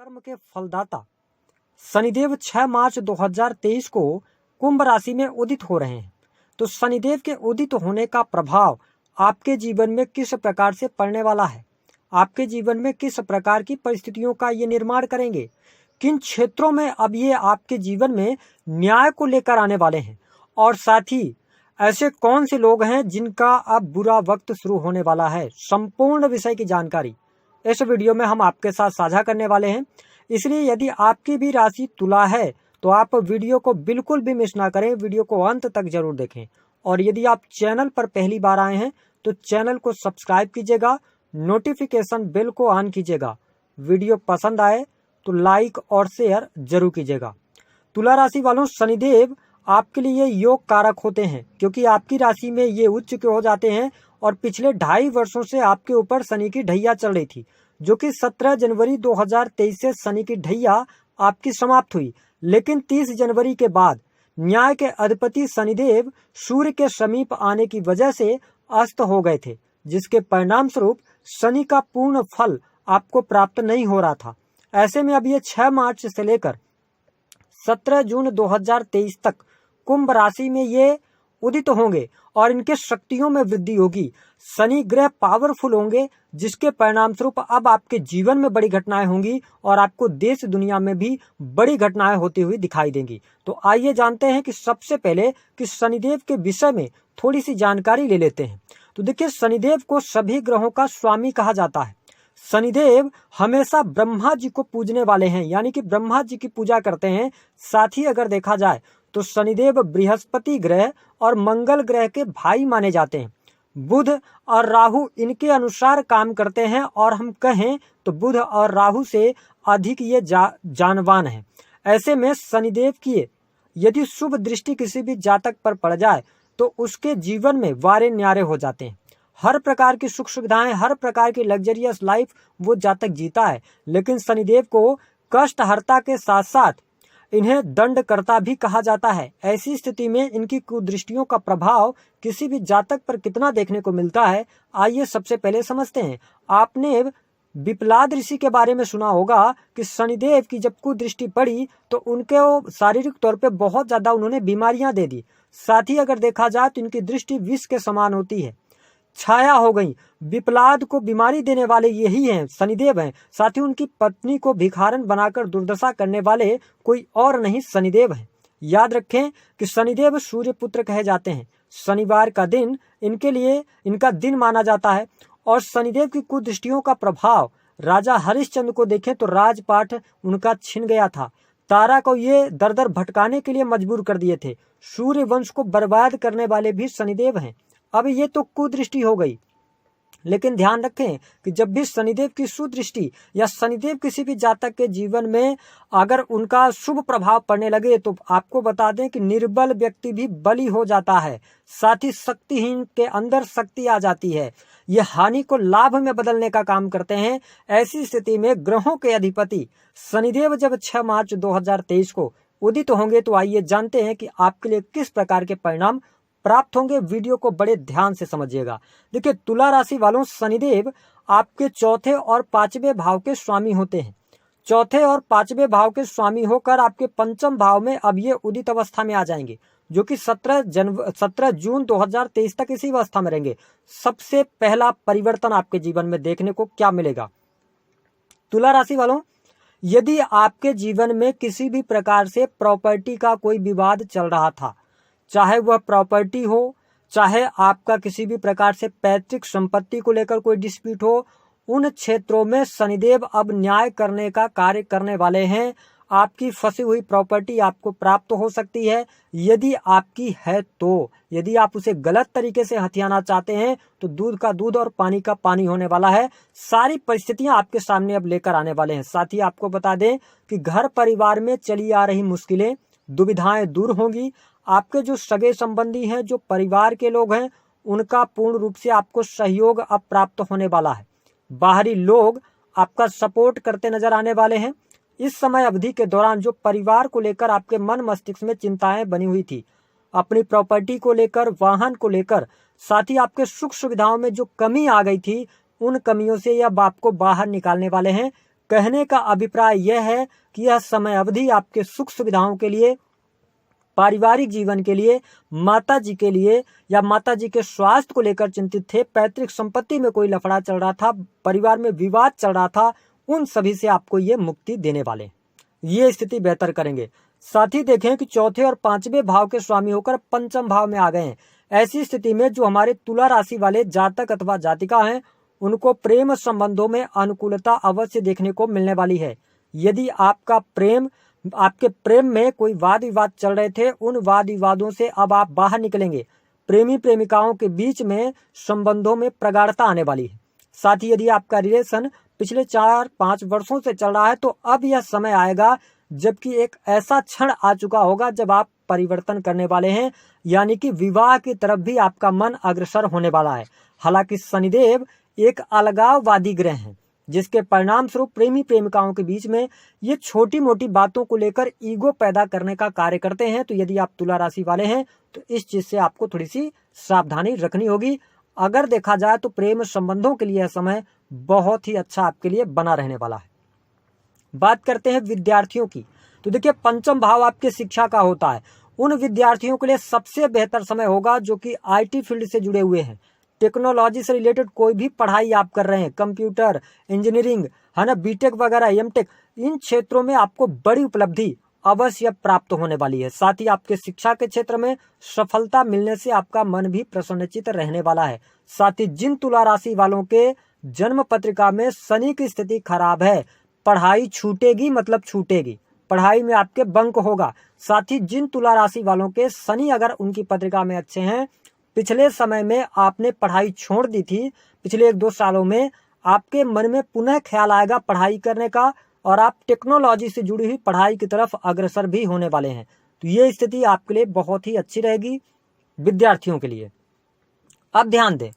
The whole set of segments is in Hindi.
कर्म के फलदाता शनिदेव 6 मार्च 2023 को कुंभ राशि में उदित हो रहे हैं। तो शनिदेव के उदित होने का प्रभाव आपके जीवन में किस प्रकार से पड़ने वाला है, आपके जीवन में किस प्रकार की परिस्थितियों का ये निर्माण करेंगे, किन क्षेत्रों में अब ये आपके जीवन में न्याय को लेकर आने वाले हैं, और साथ ही ऐसे कौन से लोग हैं जिनका अब बुरा वक्त शुरू होने वाला है, संपूर्ण विषय की जानकारी इस वीडियो में हम आपके साथ साझा करने वाले हैं। इसलिए यदि आपकी भी राशि तुला है तो आप वीडियो को बिल्कुल भी मिस ना करें, वीडियो को अंत तक जरूर देखें। और यदि आप चैनल पर पहली बार आए हैं तो चैनल को सब्सक्राइब कीजिएगा, नोटिफिकेशन बेल को ऑन कीजिएगा। वीडियो पसंद आए तो लाइक और शेयर जरूर कीजिएगा। तुला राशि वालों, शनिदेव आपके लिए योग कारक होते हैं क्योंकि आपकी राशि में ये उच्च के हो जाते हैं और पिछले 2.5 वर्षों से आपके ऊपर शनि की ढैया चल रही थी, जो कि 17 जनवरी 2023 से शनि की ढैया आपकी समाप्त हुई। लेकिन 30 जनवरी के बाद न्याय के अधिपति शनिदेव सूर्य के समीप आने की वजह से अस्त हो गए थे, जिसके परिणाम स्वरूप शनि का पूर्ण फल आपको प्राप्त नहीं हो रहा था। ऐसे में अब ये 6 मार्च से लेकर 17 जून 2023 तक कुंभ राशि में ये उदित होंगे और इनके शक्तियों में वृद्धि होगी। शनि ग्रह पावरफुल होंगे, जिसके परिणाम स्वरूप अब आपके जीवन में बड़ी घटनाएं होंगी और आपको देश दुनिया में भी बड़ी घटनाएं होती हुई दिखाई देंगी। तो आइए जानते हैं कि सबसे पहले कि शनिदेव के विषय में थोड़ी सी जानकारी ले लेते हैं। तो देखिए, शनिदेव को सभी ग्रहों का स्वामी कहा जाता है। शनिदेव हमेशा ब्रह्मा जी को पूजने वाले हैं, यानी कि ब्रह्मा जी की पूजा करते हैं। साथ ही अगर देखा जाए तो शनिदेव बृहस्पति ग्रह और मंगल ग्रह के भाई माने जाते हैं। बुध और राहु इनके अनुसार काम करते हैं और हम कहें तो बुध और राहु से अधिक ये जानवान हैं। ऐसे में शनिदेव की यदि शुभ दृष्टि किसी भी जातक पर पड़ जाए तो उसके जीवन में वारे न्यारे हो जाते हैं। हर प्रकार की सुख सुविधाएं, हर प्रकार की लग्जरियस लाइफ वो जातक जीता है। लेकिन शनिदेव को कष्टहर्ता के साथ साथ इन्हें दंडकर्ता भी कहा जाता है। ऐसी स्थिति में इनकी कुदृष्टियों का प्रभाव किसी भी जातक पर कितना देखने को मिलता है, आइए सबसे पहले समझते हैं। आपने विप्लाद ऋषि के बारे में सुना होगा कि शनिदेव की जब कुदृष्टि पड़ी तो उनके शारीरिक तौर पे बहुत ज्यादा उन्होंने बीमारियां दे दी। साथ ही अगर देखा जाए तो इनकी दृष्टि विष के समान होती है, छाया हो गई। विप्लाद को बीमारी देने वाले यही हैं, शनिदेव हैं। साथ ही उनकी पत्नी को भिखारन बनाकर दुर्दशा करने वाले कोई और नहीं, शनिदेव हैं। याद रखें कि शनिदेव सूर्य पुत्र कहे जाते हैं। शनिवार का दिन इनके लिए इनका दिन माना जाता है। और शनिदेव की कुदृष्टियों का प्रभाव राजा हरिश्चंद्र को देखें तो राजपाट उनका छिन गया था। तारा को ये दर दर भटकाने के लिए मजबूर कर दिए थे। सूर्य वंश को बर्बाद करने वाले भी शनिदेव हैं। अब ये तो कुदृष्टि हो गई, लेकिन ध्यान रखें कि जब भी शनिदेव की सुदृष्टि या शनिदेव किसी भी जातक के जीवन में अगर उनका शुभ प्रभाव पड़ने लगे तो आपको बता दें कि निर्बल व्यक्ति भी बली हो जाता है। साथ ही शक्तिहीन के अंदर शक्ति आ जाती है। ये हानि को लाभ में बदलने का काम करते हैं। ऐसी स्थिति में ग्रहों के अधिपति शनिदेव जब 6 मार्च 2023 को उदित होंगे तो आइए जानते हैं कि आपके लिए किस प्रकार के परिणाम प्राप्त होंगे। वीडियो को बड़े ध्यान से समझिएगा। देखिए, तुला राशि वालों, शनिदेव आपके चौथे और 5वें भाव के स्वामी होते हैं। चौथे और 5वें भाव के स्वामी होकर आपके 5म भाव में अब ये उदित अवस्था में आ जाएंगे, जो कि 17 जून 2023 तक इसी अवस्था में रहेंगे। सबसे पहला परिवर्तन आपके जीवन में देखने को क्या मिलेगा? तुला राशि वालों, यदि आपके जीवन में किसी भी प्रकार से प्रॉपर्टी का कोई विवाद चल रहा था, चाहे वह प्रॉपर्टी हो, चाहे आपका किसी भी प्रकार से पैतृक संपत्ति को लेकर कोई डिस्प्यूट हो, उन क्षेत्रों में शनिदेव अब न्याय करने का कार्य करने वाले हैं। आपकी फंसी हुई प्रॉपर्टी आपको प्राप्त हो सकती है, यदि आपकी है तो। यदि आप उसे गलत तरीके से हथियाना चाहते हैं तो दूध का दूध और पानी का पानी होने वाला है। सारी परिस्थितियां आपके सामने अब लेकर आने वाले हैं। साथ ही आपको बता दें कि घर परिवार में चली आ रही मुश्किलें, दुविधाएं दूर होंगी। आपके जो सगे संबंधी हैं, जो परिवार के लोग हैं, उनका पूर्ण रूप से आपको सहयोग अब प्राप्त होने वाला है। बाहरी लोग आपका सपोर्ट करते नजर आने वाले हैं। इस समय अवधि के दौरान जो परिवार को लेकर आपके मन मस्तिष्क में चिंताएं बनी हुई थी, अपनी प्रॉपर्टी को लेकर, वाहन को लेकर, साथ ही आपके सुख सुविधाओं में जो कमी आ गई थी, उन कमियों से अब आपको बाहर निकालने वाले हैं। कहने का अभिप्राय यह है कि यह समय अवधि आपके सुख सुविधाओं के लिए, पारिवारिक जीवन के लिए, माता जी के लिए या माता जी के स्वास्थ्य को लेकर चिंतित थे, पैतृक संपत्ति में कोई लफड़ा चल रहा था, परिवार में विवाद चल रहा था, उन सभी से आपको ये मुक्ति देने वाले, ये स्थिति बेहतर करेंगे। साथ ही देखें कि चौथे और पांचवें भाव के स्वामी होकर पंचम भाव में आ गए हैं। ऐसी स्थिति में जो हमारे तुला राशि वाले जातक अथवा जातिका हैं, उनको प्रेम संबंधों में अनुकूलता अवश्य देखने को मिलने वाली है। यदि आपके प्रेम में कोई वाद विवाद चल रहे थे, उन वाद विवादों से अब आप बाहर निकलेंगे। प्रेमी प्रेमिकाओं के बीच में संबंधों में प्रगाढ़ता आने वाली है। साथ ही यदि आपका रिलेशन पिछले 4-5 वर्षों से चल रहा है, तो अब यह समय आएगा जबकि एक ऐसा क्षण आ चुका होगा जब आप परिवर्तन करने वाले हैं, यानी कि विवाह की तरफ भी आपका मन अग्रसर होने वाला है। हालांकि शनिदेव एक अलगाववादी ग्रह हैं, जिसके परिणाम स्वरूप प्रेमी प्रेमिकाओं के बीच में ये छोटी मोटी बातों को लेकर ईगो पैदा करने का कार्य करते हैं। तो यदि आप तुला राशि वाले हैं तो इस चीज से आपको थोड़ी सी सावधानी रखनी होगी। अगर देखा जाए तो प्रेम संबंधों के लिए यह समय बहुत ही अच्छा आपके लिए बना रहने वाला है। बात करते हैं विद्यार्थियों की, तो देखिए पंचम भाव आपके शिक्षा का होता है। उन विद्यार्थियों के लिए सबसे बेहतर समय होगा जो कि आईटी फील्ड से जुड़े हुए हैं, टेक्नोलॉजी से रिलेटेड कोई भी पढ़ाई आप कर रहे हैं, कंप्यूटर इंजीनियरिंग है ना, बीटेक वगैरह, एमटेक, इन क्षेत्रों में आपको बड़ी उपलब्धि अवश्य प्राप्त होने वाली है। साथ ही आपके शिक्षा के क्षेत्र में सफलता मिलने से आपका मन भी प्रसन्नचित्त रहने वाला है। साथ ही जिन तुला राशि वालों के जन्म पत्रिका में शनि की स्थिति खराब है, पढ़ाई छूटेगी, मतलब छूटेगी, पढ़ाई में आपके बंक होगा। साथ ही जिन तुला राशि वालों के शनि अगर उनकी पत्रिका में अच्छे हैं, पिछले समय में आपने पढ़ाई छोड़ दी थी, पिछले 1-2 सालों में आपके मन में पुनः ख्याल आएगा पढ़ाई करने का और आप टेक्नोलॉजी से जुड़ी हुई पढ़ाई की तरफ अग्रसर भी होने वाले हैं। तो ये स्थिति आपके लिए बहुत ही अच्छी रहेगी विद्यार्थियों के लिए। अब ध्यान दें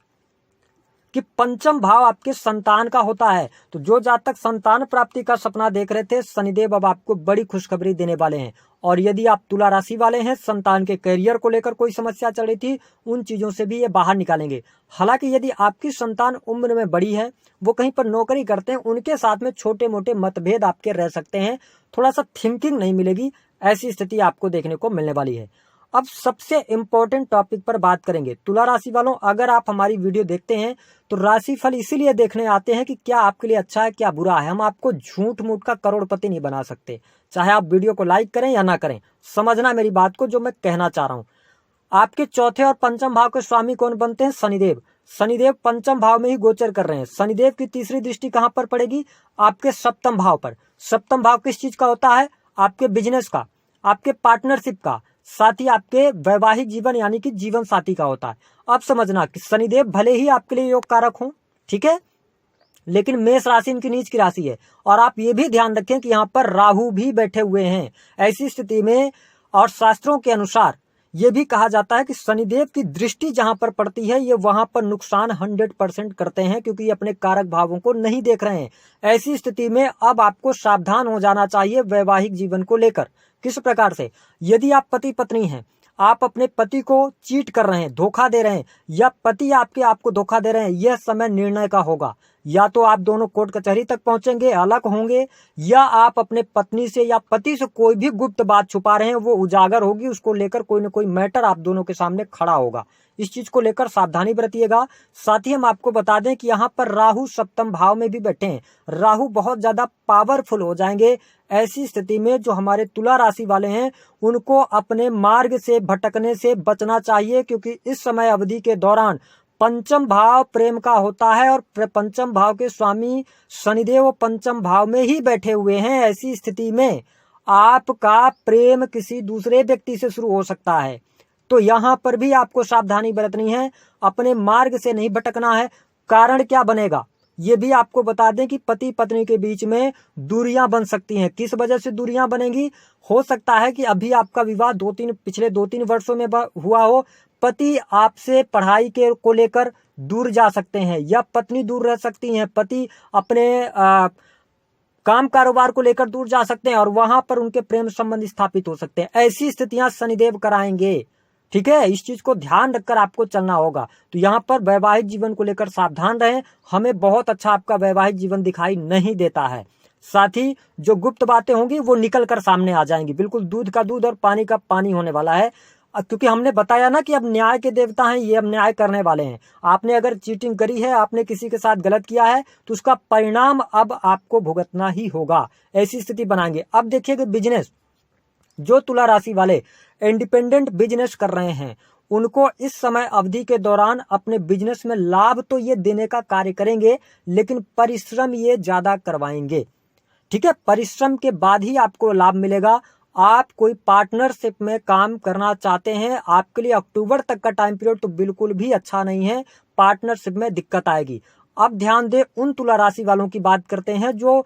कि पंचम भाव आपके संतान का होता है। तो जो जातक संतान प्राप्ति का सपना देख रहे थे, शनिदेव अब आपको बड़ी खुशखबरी देने वाले हैं। और यदि आप तुला राशि वाले हैं, संतान के करियर को लेकर कोई समस्या चल रही थी, उन चीजों से भी ये बाहर निकालेंगे। हालांकि यदि आपकी संतान उम्र में बड़ी है, वो कहीं पर नौकरी करते हैं, उनके साथ में छोटे मोटे मतभेद आपके रह सकते हैं, थोड़ा सा थिंकिंग नहीं मिलेगी, ऐसी स्थिति आपको देखने को मिलने वाली है। अब सबसे इंपॉर्टेंट टॉपिक पर बात करेंगे। तुला राशि वालों, अगर आप हमारी वीडियो देखते हैं तो राशिफल इसीलिए देखने आते हैं कि क्या आपके लिए अच्छा है, क्या बुरा है। हम आपको झूठ मूठ का करोड़पति नहीं बना सकते, चाहे आप वीडियो को लाइक करें या ना करें। समझना मेरी बात को, जो मैं कहना चाह रहा हूं। आपके चौथे और पंचम भाव के स्वामी कौन बनते हैं? शनिदेव। शनिदेव पंचम भाव में ही गोचर कर रहे हैं। शनिदेव की तीसरी दृष्टि कहां पर पड़ेगी? आपके सप्तम भाव पर। सप्तम भाव किस चीज का होता है? आपके बिजनेस का, आपके पार्टनरशिप का, साथ ही आपके वैवाहिक जीवन यानी कि जीवन साथी का होता है। अब समझना कि शनिदेव भले ही आपके लिए योग कारक हों, ठीक है, लेकिन मेष राशि इनकी नीच की राशि है। और आप ये भी ध्यान रखें कि यहाँ पर राहु भी बैठे हुए हैं। ऐसी स्थिति में और शास्त्रों के अनुसार ये भी कहा जाता है कि शनिदेव की दृष्टि जहां पर पड़ती है, ये वहां पर नुकसान 100% करते हैं, क्योंकि ये अपने कारक भावों को नहीं देख रहे हैं। ऐसी स्थिति में अब आपको सावधान हो जाना चाहिए वैवाहिक जीवन को लेकर। किस प्रकार से? यदि आप पति पत्नी हैं, आप अपने पति को चीट कर रहे हैं, धोखा दे रहे हैं, या पति आपको धोखा दे रहे हैं, यह समय निर्णय का होगा। या तो आप दोनों कोर्ट कचहरी तक पहुंचेंगे, अलग होंगे, या आप अपने पत्नी से या पति से कोई भी गुप्त बात छुपा रहे हैं, वो उजागर होगी, उसको लेकर कोई न कोई मैटर आप दोनों के सामने खड़ा होगा। इस चीज को लेकर सावधानी बरतिएगा। साथ ही हम आपको बता दें कि यहाँ पर राहु सप्तम भाव में भी बैठे हैं। राहु बहुत ज्यादा पावरफुल हो जाएंगे। ऐसी स्थिति में जो हमारे तुला राशि वाले हैं, उनको अपने मार्ग से भटकने से बचना चाहिए, क्योंकि इस समय अवधि के दौरान पंचम भाव प्रेम का होता है और पंचम भाव के स्वामी शनिदेव पंचम भाव में ही बैठे हुए हैं। ऐसी स्थिति में आपका प्रेम किसी दूसरे व्यक्ति से शुरू हो सकता है। तो यहाँ पर भी आपको सावधानी बरतनी है, अपने मार्ग से नहीं भटकना है। कारण क्या बनेगा ये भी आपको बता दें कि पति पत्नी के बीच में दूरियां बन सकती हैं। किस वजह से दूरियां बनेंगी? हो सकता है कि अभी आपका विवाह पिछले 2-3 वर्षों में हुआ हो, पति आपसे पढ़ाई के को लेकर दूर जा सकते हैं, या पत्नी दूर रह सकती हैं, पति अपने काम कारोबार को लेकर दूर जा सकते हैं और वहां पर उनके प्रेम संबंध स्थापित हो सकते हैं। ऐसी स्थितियां शनिदेव कराएंगे, ठीक है। इस चीज को ध्यान रखकर आपको चलना होगा। तो यहाँ पर वैवाहिक जीवन को लेकर सावधान रहें। हमें बहुत अच्छा आपका वैवाहिक जीवन दिखाई नहीं देता है। साथ ही जो गुप्त बातें होंगी वो निकल कर सामने आ जाएंगी। बिल्कुल दूध का दूध और पानी का पानी होने वाला है, क्योंकि हमने बताया ना कि अब न्याय के देवता हैं, ये अब न्याय करने वाले हैं। आपने अगर चीटिंग करी है, आपने किसी के साथ गलत किया है, तो उसका परिणाम अब आपको भुगतना ही होगा। ऐसी स्थिति बनाएंगे। अब देखिए कि बिजनेस, जो तुला राशि वाले इंडिपेंडेंट बिजनेस कर रहे हैं, उनको इस समय अवधि के दौरान अपने बिजनेस में लाभ तो ये देने का कार्य करेंगे, लेकिन परिश्रम ये ज्यादा करवाएंगे। ठीक है, परिश्रम के बाद ही आपको लाभ मिलेगा। आप कोई पार्टनरशिप में काम करना चाहते हैं, आपके लिए अक्टूबर तक का टाइम पीरियड तो बिल्कुल भी अच्छा नहीं है, पार्टनरशिप में दिक्कत आएगी। अब ध्यान दें, उन तुला राशि वालों की बात करते हैं जो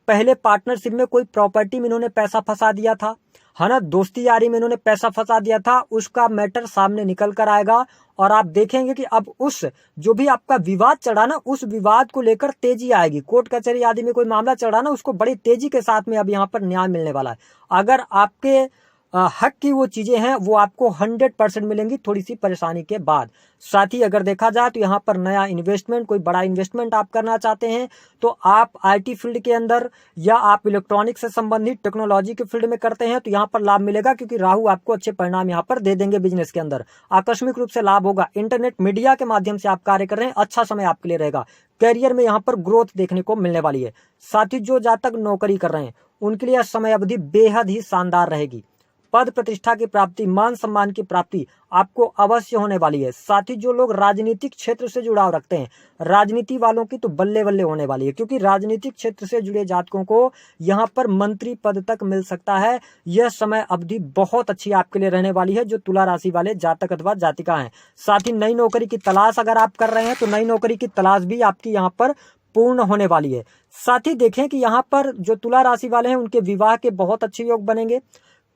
पहले पार्टनरशिप में कोई प्रॉपर्टी में इन्होंने पैसा फंसा दिया था, है ना, दोस्ती यारी में इन्होंने पैसा फंसा दिया था, उसका मैटर सामने निकल कर आएगा। और आप देखेंगे कि अब उस जो भी आपका विवाद चढ़ा ना, उस विवाद को लेकर तेजी आएगी। कोर्ट कचहरी आदि में कोई मामला चढ़ा ना, उसको बड़ी तेजी के साथ में अब यहाँ पर न्याय मिलने वाला है। अगर आपके हक की वो चीजें हैं, वो आपको 100% मिलेंगी, थोड़ी सी परेशानी के बाद। साथ ही अगर देखा जाए तो यहाँ पर नया इन्वेस्टमेंट, कोई बड़ा इन्वेस्टमेंट आप करना चाहते हैं, तो आप आईटी फील्ड के अंदर या आप इलेक्ट्रॉनिक से संबंधित टेक्नोलॉजी के फील्ड में करते हैं, तो यहाँ पर लाभ मिलेगा, क्योंकि राहु आपको अच्छे परिणाम यहाँ पर दे देंगे। बिजनेस के अंदर आकस्मिक रूप से लाभ होगा। इंटरनेट मीडिया के माध्यम से आप कार्य कर रहे हैं, अच्छा समय आपके लिए रहेगा। करियर में यहाँ पर ग्रोथ देखने को मिलने वाली है। साथ ही जो जातक नौकरी कर रहे हैं, उनके लिए समय अवधि बेहद ही शानदार रहेगी। पद प्रतिष्ठा की प्राप्ति, मान सम्मान की प्राप्ति आपको अवश्य होने वाली है। साथ ही जो लोग राजनीतिक क्षेत्र से जुड़ाव रखते हैं, राजनीति वालों की तो बल्ले बल्ले होने वाली है, क्योंकि राजनीतिक क्षेत्र से जुड़े जातकों को यहाँ पर मंत्री पद तक मिल सकता है। यह समय अवधि बहुत अच्छी आपके लिए रहने वाली है, जो तुला राशि वाले जातक अथवा जातिका हैं। साथ ही नई नौकरी की तलाश अगर आप कर रहे हैं, तो नई नौकरी की तलाश भी आपकी यहाँ पर पूर्ण होने वाली है। साथ ही देखें कि यहाँ पर जो तुला राशि वाले हैं, उनके विवाह के बहुत अच्छे योग बनेंगे।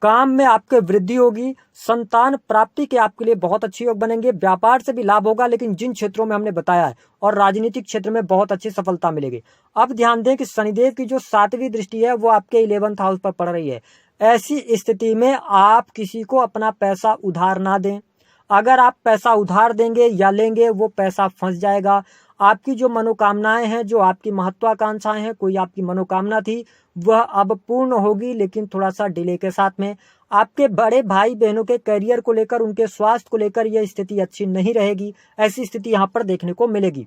काम में आपके वृद्धि होगी। संतान प्राप्ति के आपके लिए बहुत अच्छे योग बनेंगे। व्यापार से भी लाभ होगा, लेकिन जिन क्षेत्रों में हमने बताया है, और राजनीतिक क्षेत्र में बहुत अच्छी सफलता मिलेगी। अब ध्यान दें कि शनिदेव की जो 7वीं दृष्टि है, वो आपके 11th हाउस पर पड़ रही है। ऐसी स्थिति में आप किसी को अपना पैसा उधार ना दें। अगर आप पैसा उधार देंगे या लेंगे, वो पैसा फंस जाएगा। आपकी जो मनोकामनाएं हैं, जो आपकी महत्वाकांक्षाएं हैं, कोई आपकी मनोकामना थी, वह अब पूर्ण होगी, लेकिन थोड़ा सा डिले के साथ में। आपके बड़े भाई बहनों के करियर को लेकर, उनके स्वास्थ्य को लेकर यह स्थिति अच्छी नहीं रहेगी। ऐसी स्थिति यहाँ पर देखने को मिलेगी।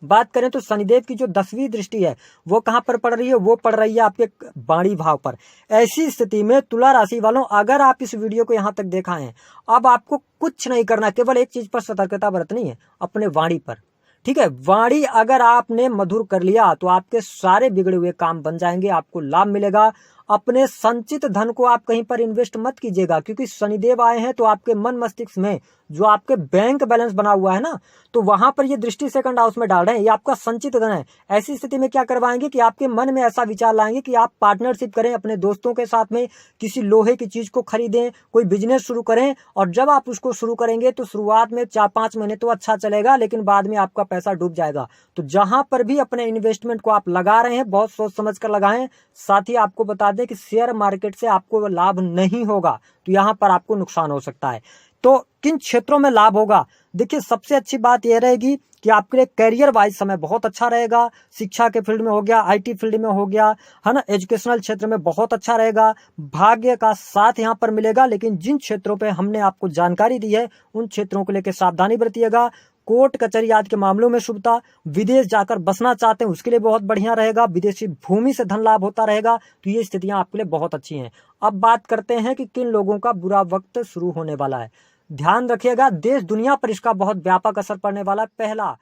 बात करें तो शनिदेव की जो 10वीं दृष्टि है, वो कहां पर पड़ रही है? वो पड़ रही है आपके वाणी भाव पर। ऐसी स्थिति में तुला राशि वालों, अगर आप इस वीडियो को यहां तक देखा है, अब आपको कुछ नहीं करना, केवल एक चीज पर सतर्कता बरतनी है, अपने वाणी पर। ठीक है, वाणी अगर आपने मधुर कर लिया, तो आपके सारे बिगड़े हुए काम बन जाएंगे, आपको लाभ मिलेगा। अपने संचित धन को आप कहीं पर इन्वेस्ट मत कीजिएगा, क्योंकि शनिदेव आए हैं तो आपके मन मस्तिष्क में जो आपके बैंक बैलेंस बना हुआ है ना, तो वहां पर ये दृष्टि 2nd हाउस में डाल रहे हैं, ये आपका संचित धन है। ऐसी स्थिति में क्या करवाएंगे कि आपके मन में ऐसा विचार लाएंगे कि आप पार्टनरशिप करें अपने दोस्तों के साथ में, किसी लोहे की चीज को खरीदें, कोई बिजनेस शुरू करें। और जब आप उसको शुरू करेंगे तो शुरुआत में 4-5 महीने तो अच्छा चलेगा, लेकिन बाद में आपका पैसा डूब जाएगा। तो जहां पर भी अपने इन्वेस्टमेंट को आप लगा रहे हैं, बहुत सोच समझ कर लगाएं। साथ ही आपको बता दें कि शेयर मार्केट से आपको लाभ नहीं होगा, तो यहां पर आपको नुकसान हो सकता है। तो किन क्षेत्रों में लाभ होगा? देखिए, सबसे अच्छी बात यह रहेगी कि आपके लिए करियर वाइज समय बहुत अच्छा रहेगा। शिक्षा के फील्ड में हो गया, आईटी फील्ड में हो गया, है ना, एजुकेशनल क्षेत्र में बहुत अच्छा रहेगा। भाग्य का साथ यहाँ पर मिलेगा, लेकिन जिन क्षेत्रों पे हमने आपको जानकारी दी है, उन क्षेत्रों को लेकर सावधानी बरतिएगा। कोर्ट कचहरी आदि के मामलों में शुभता। विदेश जाकर बसना चाहते हैं, उसके लिए बहुत बढ़िया रहेगा। विदेशी भूमि से धन लाभ होता रहेगा। तो ये स्थितियां आपके लिए बहुत अच्छी हैं। अब बात करते हैं कि किन लोगों का बुरा वक्त शुरू होने वाला है। ध्यान रखिएगा, देश दुनिया पर इसका बहुत व्यापक असर पड़ने वाला है। पहला,